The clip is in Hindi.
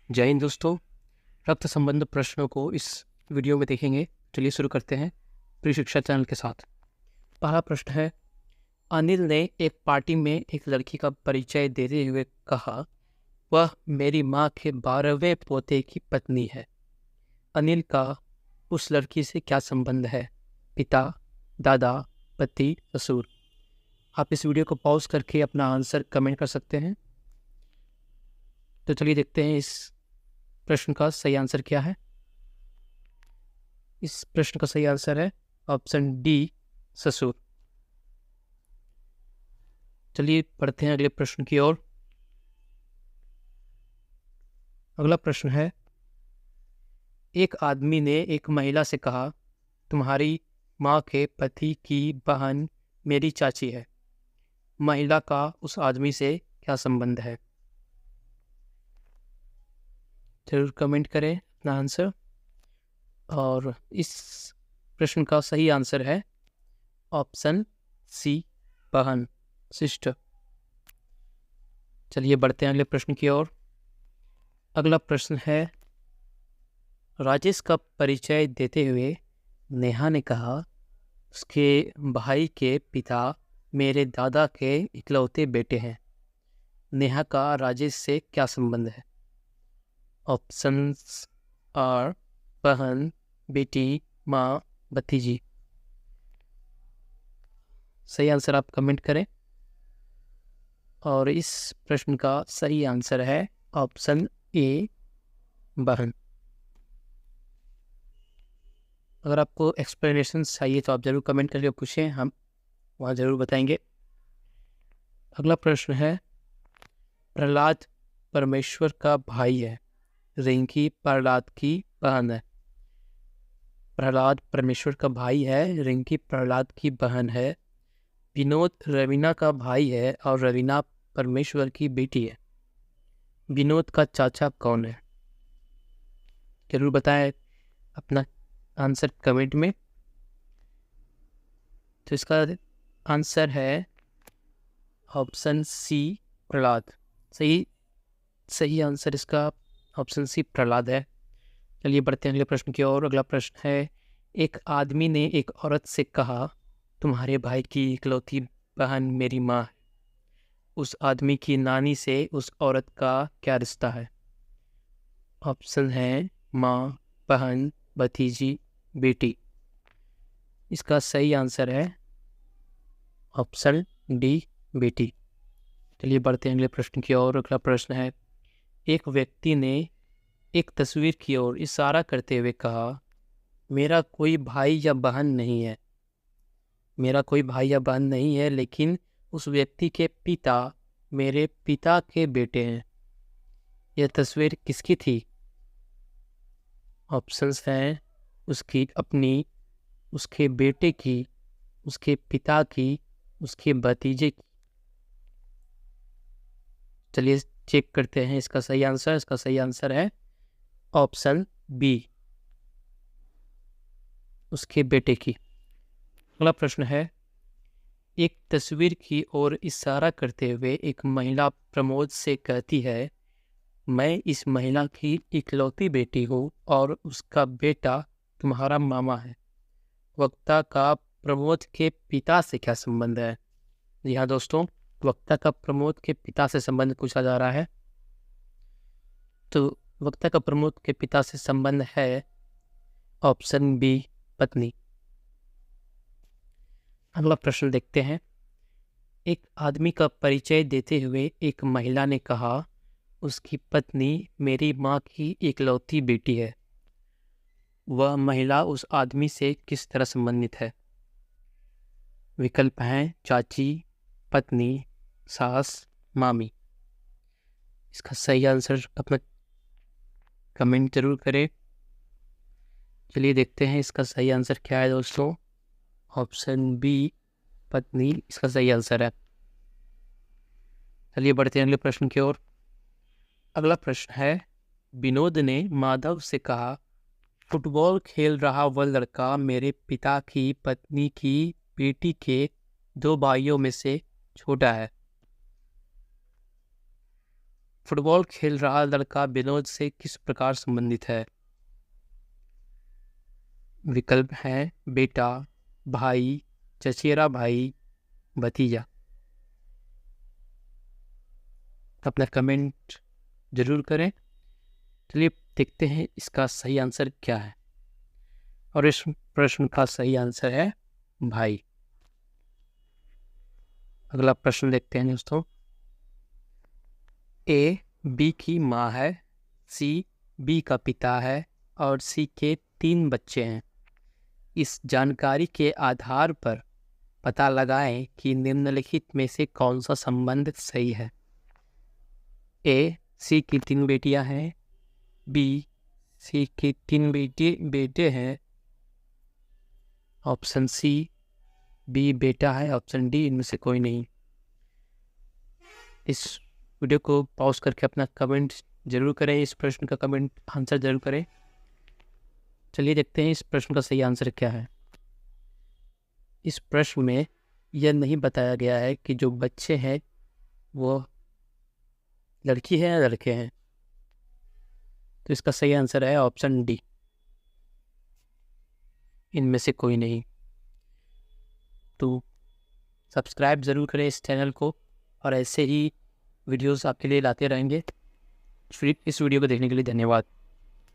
जय हिंद दोस्तों। रक्त संबंध प्रश्नों को इस वीडियो में देखेंगे। चलिए शुरू करते हैं प्रिय शिक्षा चैनल के साथ। पहला प्रश्न है, अनिल ने एक पार्टी में एक लड़की का परिचय देते हुए कहा, वह मेरी माँ के 12वें पोते की पत्नी है। अनिल का उस लड़की से क्या संबंध है? पिता, दादा, पति, ससुर। आप इस वीडियो को पॉज करके अपना आंसर कमेंट कर सकते हैं। तो चलिए देखते हैं इस प्रश्न का सही आंसर क्या है। इस प्रश्न का सही आंसर है ऑप्शन डी, ससुर। चलिए पढ़ते हैं अगले प्रश्न की ओर। अगला प्रश्न है, एक आदमी ने एक महिला से कहा, तुम्हारी माँ के पति की बहन मेरी चाची है। महिला का उस आदमी से क्या संबंध है? जरूर कमेंट करें अपना आंसर। और इस प्रश्न का सही आंसर है ऑप्शन सी, बहन, सिस्टर। चलिए बढ़ते हैं अगले प्रश्न की ओर। अगला प्रश्न है, राजेश का परिचय देते हुए नेहा ने कहा, उसके भाई के पिता मेरे दादा के इकलौते बेटे हैं। नेहा का राजेश से क्या संबंध है? ऑप्शंस आर बहन, बेटी, माँ, भतीजी। सही आंसर आप कमेंट करें। और इस प्रश्न का सही आंसर है ऑप्शन ए, बहन। अगर आपको एक्सप्लेनेशन चाहिए तो आप ज़रूर कमेंट करके पूछें, हम वहाँ ज़रूर बताएंगे। अगला प्रश्न है, प्रहलाद परमेश्वर का भाई है, रिंकी प्रहलाद की बहन है। प्रहलाद परमेश्वर का भाई है, रिंकी प्रहलाद की बहन है। विनोद रवीना का भाई है और रवीना परमेश्वर की बेटी है। विनोद का चाचा कौन है? जरूर बताएं अपना आंसर कमेंट में। तो इसका आंसर है ऑप्शन सी, प्रहलाद। सही आंसर इसका ऑप्शन सी, प्रहलाद है। चलिए बढ़ते हैं अगले प्रश्न की ओर। अगला प्रश्न है, एक आदमी ने एक औरत से कहा, तुम्हारे भाई की इकलौती बहन मेरी माँ है। उस आदमी की नानी से उस औरत का क्या रिश्ता है? ऑप्शन है माँ, बहन, भतीजी, बेटी। इसका सही आंसर है ऑप्शन डी, बेटी। चलिए बढ़ते हैं अगले प्रश्न की ओर। अगला प्रश्न है, एक व्यक्ति ने एक तस्वीर की ओर इशारा करते हुए कहा, मेरा कोई भाई या बहन नहीं है। मेरा कोई भाई या बहन नहीं है, लेकिन उस व्यक्ति के पिता मेरे पिता के बेटे हैं। यह तस्वीर किसकी थी? ऑप्शंस हैं उसकी अपनी, उसके बेटे की, उसके पिता की, उसके भतीजे की। चलिए चेक करते हैं इसका सही आंसर। इसका सही आंसर है ऑप्शन बी, उसके बेटे की। अगला प्रश्न है, एक तस्वीर की ओर इशारा करते हुए एक महिला प्रमोद से कहती है, मैं इस महिला की इकलौती बेटी हूँ और उसका बेटा तुम्हारा मामा है। वक्ता का प्रमोद के पिता से क्या संबंध है? जी हाँ दोस्तों, वक्ता का प्रमोद के पिता से संबंध पूछा जा रहा है। तो वक्ता का प्रमोद के पिता से संबंध है ऑप्शन बी, पत्नी। अगला प्रश्न देखते हैं, एक आदमी का परिचय देते हुए एक महिला ने कहा, उसकी पत्नी मेरी माँ की इकलौती बेटी है। वह महिला उस आदमी से किस तरह संबंधित है? विकल्प हैं चाची, पत्नी, सास, मामी। इसका सही आंसर अपना कमेंट जरूर करें। चलिए देखते हैं इसका सही आंसर क्या है दोस्तों। ऑप्शन बी, पत्नी, इसका सही आंसर है। चलिए बढ़ते हैं अगले प्रश्न की ओर। अगला प्रश्न है, विनोद ने माधव से कहा, फुटबॉल खेल रहा वह लड़का मेरे पिता की पत्नी की बेटी के 2 भाइयों में से छोटा है। फुटबॉल खेल रहा लड़का विनोद से किस प्रकार संबंधित है? विकल्प है बेटा, भाई, चचेरा भाई, भतीजा। अपना कमेंट जरूर करें। चलिए देखते हैं इसका सही आंसर क्या है। और इस प्रश्न का सही आंसर है भाई। अगला प्रश्न देखते हैं दोस्तों। ए बी की माँ है, सी बी का पिता है और सी के 3 बच्चे हैं। इस जानकारी के आधार पर पता लगाएं कि निम्नलिखित में से कौन सा संबंध सही है। ए सी की 3 बेटियां हैं, बी सी के 3 बेटे हैं, ऑप्शन सी बी बेटा है, ऑप्शन डी इनमें से कोई नहीं। इस वीडियो को पॉज करके अपना कमेंट जरूर करें, इस प्रश्न का कमेंट आंसर जरूर करें। चलिए देखते हैं इस प्रश्न का सही आंसर क्या है। इस प्रश्न में यह नहीं बताया गया है कि जो बच्चे हैं वो लड़की है या लड़के हैं, तो इसका सही आंसर है ऑप्शन डी, इनमें से कोई नहीं। तो सब्सक्राइब ज़रूर करें इस चैनल को और ऐसे ही वीडियोस आपके लिए लाते रहेंगे। इस वीडियो को देखने के लिए धन्यवाद।